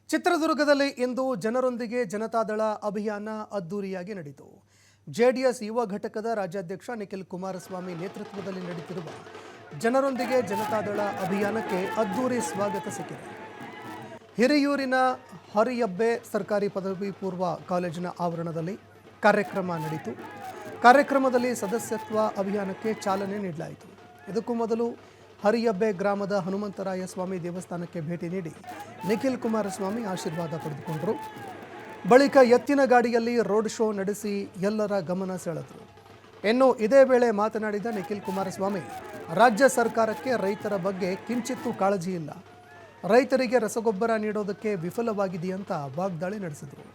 ಚಿತ್ರದುರ್ಗದಲ್ಲಿ ಇಂದು ಜನರೊಂದಿಗೆ ಜನತಾದಳ ಅಭಿಯಾನ ಅದ್ದೂರಿಯಾಗಿ ನಡೆಯಿತು. ಜೆಡಿಎಸ್ ಯುವ ಘಟಕದ ರಾಜ್ಯಾಧ್ಯಕ್ಷ ನಿಖಿಲ್ ಕುಮಾರಸ್ವಾಮಿ ನೇತೃತ್ವದಲ್ಲಿ ನಡೆಯುತ್ತಿರುವ ಜನರೊಂದಿಗೆ ಜನತಾದಳ ಅಭಿಯಾನಕ್ಕೆ ಅದ್ದೂರಿ ಸ್ವಾಗತ ಸಿಕ್ಕಿದೆ. ಹಿರಿಯೂರಿನ ಹರಿಯಬ್ಬೆ ಸರ್ಕಾರಿ ಪದವಿ ಪೂರ್ವ ಕಾಲೇಜಿನ ಆವರಣದಲ್ಲಿ ಕಾರ್ಯಕ್ರಮ ನಡೆಯಿತು. ಕಾರ್ಯಕ್ರಮದಲ್ಲಿ ಸದಸ್ಯತ್ವ ಅಭಿಯಾನಕ್ಕೆ ಚಾಲನೆ ನೀಡಲಾಯಿತು. ಇದಕ್ಕೂ ಮೊದಲು ಹರಿಯಬ್ಬೆ ಗ್ರಾಮದ ಹನುಮಂತರಾಯ ಸ್ವಾಮಿ ದೇವಸ್ಥಾನಕ್ಕೆ ಭೇಟಿ ನೀಡಿ ನಿಖಿಲ್ ಕುಮಾರಸ್ವಾಮಿ ಆಶೀರ್ವಾದ ಪಡೆದುಕೊಂಡರು. ಬಳಿಕ ಎತ್ತಿನ ಗಾಡಿಯಲ್ಲಿ ರೋಡ್ ಶೋ ನಡೆಸಿ ಎಲ್ಲರ ಗಮನ ಸೆಳೆದರು. ಇನ್ನು ಇದೇ ವೇಳೆ ಮಾತನಾಡಿದ ನಿಖಿಲ್ ಕುಮಾರಸ್ವಾಮಿ, ರಾಜ್ಯ ಸರ್ಕಾರಕ್ಕೆ ರೈತರ ಬಗ್ಗೆ ಕಿಂಚಿತ್ತೂ ಕಾಳಜಿ ಇಲ್ಲ, ರೈತರಿಗೆ ರಸಗೊಬ್ಬರ ನೀಡೋದಕ್ಕೆ ವಿಫಲವಾಗಿದೆಯಂತ ವಾಗ್ದಾಳಿ ನಡೆಸಿದರು.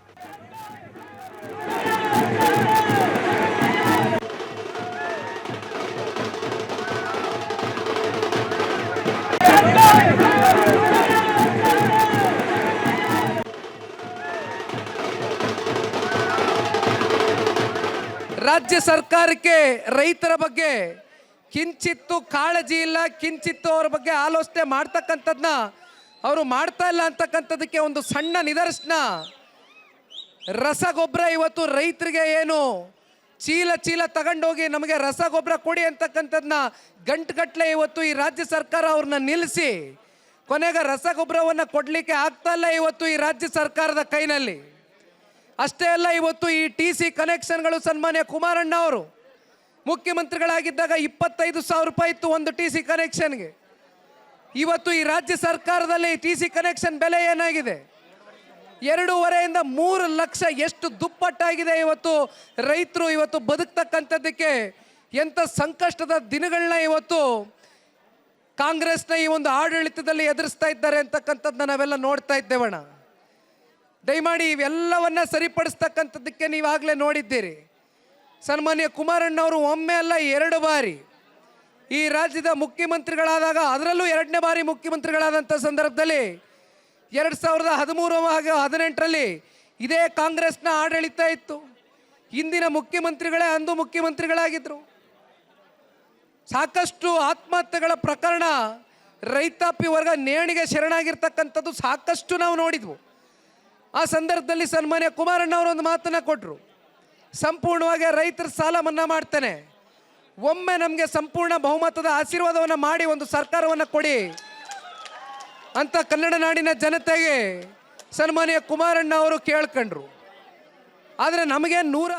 ರಾಜ್ಯ ಸರ್ಕಾರಕ್ಕೆ ರೈತರ ಬಗ್ಗೆ ಕಿಂಚಿತ್ತು ಕಾಳಜಿ ಇಲ್ಲ, ಕಿಂಚಿತ್ತು ಅವ್ರ ಬಗ್ಗೆ ಆಲೋಚನೆ ಮಾಡ್ತಕ್ಕಂಥದ್ದನ್ನ ಅವರು ಮಾಡ್ತಾ ಇಲ್ಲ ಅಂತಕ್ಕಂಥದಕ್ಕೆ ಒಂದು ಸಣ್ಣ ನಿದರ್ಶನ. ರಸಗೊಬ್ಬರ ಇವತ್ತು ರೈತರಿಗೆ ಏನು ಚೀಲ ತಗೊಂಡೋಗಿ ನಮಗೆ ರಸಗೊಬ್ಬರ ಕೊಡಿ ಅಂತಕ್ಕಂಥದ್ದನ್ನ ಗಂಟುಗಟ್ಟಲೆ ಇವತ್ತು ಈ ರಾಜ್ಯ ಸರ್ಕಾರ ಅವ್ರನ್ನ ನಿಲ್ಲಿಸಿ ಕೊನೆಗೆ ರಸಗೊಬ್ಬರವನ್ನು ಕೊಡಲಿಕ್ಕೆ ಆಗ್ತಾ ಇಲ್ಲ ಇವತ್ತು ಈ ರಾಜ್ಯ ಸರ್ಕಾರದ ಕೈನಲ್ಲಿ. ಅಷ್ಟೇ ಅಲ್ಲ, ಇವತ್ತು ಈ TC ಕನೆಕ್ಷನ್ಗಳು ಸನ್ಮಾನ್ಯ ಕುಮಾರಣ್ಣ ಅವರು ಮುಖ್ಯಮಂತ್ರಿಗಳಾಗಿದ್ದಾಗ 25,000 ರೂಪಾಯಿ ಇತ್ತು ಒಂದು TC ಕನೆಕ್ಷನ್ಗೆ. ಇವತ್ತು ಈ ರಾಜ್ಯ ಸರ್ಕಾರದಲ್ಲಿ TC ಕನೆಕ್ಷನ್ ಬೆಲೆ ಏನಾಗಿದೆ? 2.5 ಇಂದ 3 ಲಕ್ಷ, ಎಷ್ಟು ದುಪ್ಪಟ್ಟಾಗಿದೆ. ಇವತ್ತು ರೈತರು ಇವತ್ತು ಬದುಕ್ತಕ್ಕಂಥದ್ದಕ್ಕೆ ಎಂಥ ಸಂಕಷ್ಟದ ದಿನಗಳನ್ನ ಇವತ್ತು ಕಾಂಗ್ರೆಸ್ನ ಈ ಒಂದು ಆಡಳಿತದಲ್ಲಿ ಎದುರಿಸ್ತಾ ಇದ್ದಾರೆ ಅಂತಕ್ಕಂಥದ್ದನ್ನ ನಾವೆಲ್ಲ ನೋಡ್ತಾ ಇದ್ದೇವಣ್ಣ. ದಯಮಾಡಿ ಇವೆಲ್ಲವನ್ನ ಸರಿಪಡಿಸ್ತಕ್ಕಂಥದ್ದಕ್ಕೆ ನೀವಾಗಲೇ ನೋಡಿದ್ದೀರಿ. ಸನ್ಮಾನ್ಯ ಕುಮಾರಣ್ಣವರು ಒಮ್ಮೆ ಅಲ್ಲ 2 ಬಾರಿ ಈ ರಾಜ್ಯದ ಮುಖ್ಯಮಂತ್ರಿಗಳಾದಾಗ, ಅದರಲ್ಲೂ 2ನೇ ಬಾರಿ ಮುಖ್ಯಮಂತ್ರಿಗಳಾದಂಥ ಸಂದರ್ಭದಲ್ಲಿ 2013 ಹಾಗೂ 2018ರಲ್ಲಿ ಇದೇ ಕಾಂಗ್ರೆಸ್ನ ಆಡಳಿತ ಇತ್ತು. ಇಂದಿನ ಮುಖ್ಯಮಂತ್ರಿಗಳೇ ಅಂದು ಮುಖ್ಯಮಂತ್ರಿಗಳಾಗಿದ್ದರು. ಸಾಕಷ್ಟು ಆತ್ಮಹತ್ಯೆಗಳ ಪ್ರಕರಣ, ರೈತಾಪಿ ವರ್ಗ ನೇಣಿಗೆ ಶರಣಾಗಿರ್ತಕ್ಕಂಥದ್ದು ಸಾಕಷ್ಟು ನಾವು ನೋಡಿದ್ವು. ಆ ಸಂದರ್ಭದಲ್ಲಿ ಸನ್ಮಾನ್ಯ ಕುಮಾರಣ್ಣ ಅವರು ಒಂದು ಮಾತನ್ನ ಕೊಟ್ಟರು, ಸಂಪೂರ್ಣವಾಗಿ ರೈತರ ಸಾಲ ಮನ್ನಾ ಮಾಡ್ತೇನೆ, ಒಮ್ಮೆ ನಮಗೆ ಸಂಪೂರ್ಣ ಬಹುಮತದ ಆಶೀರ್ವಾದವನ್ನು ಮಾಡಿ ಒಂದು ಸರ್ಕಾರವನ್ನು ಕೊಡಿ ಅಂತ ಕನ್ನಡ ನಾಡಿನ ಜನತೆಗೆ ಸನ್ಮಾನ್ಯ ಕುಮಾರಣ್ಣ ಅವರು ಕೇಳ್ಕೊಂಡ್ರು. ಆದರೆ ನಮಗೆ 100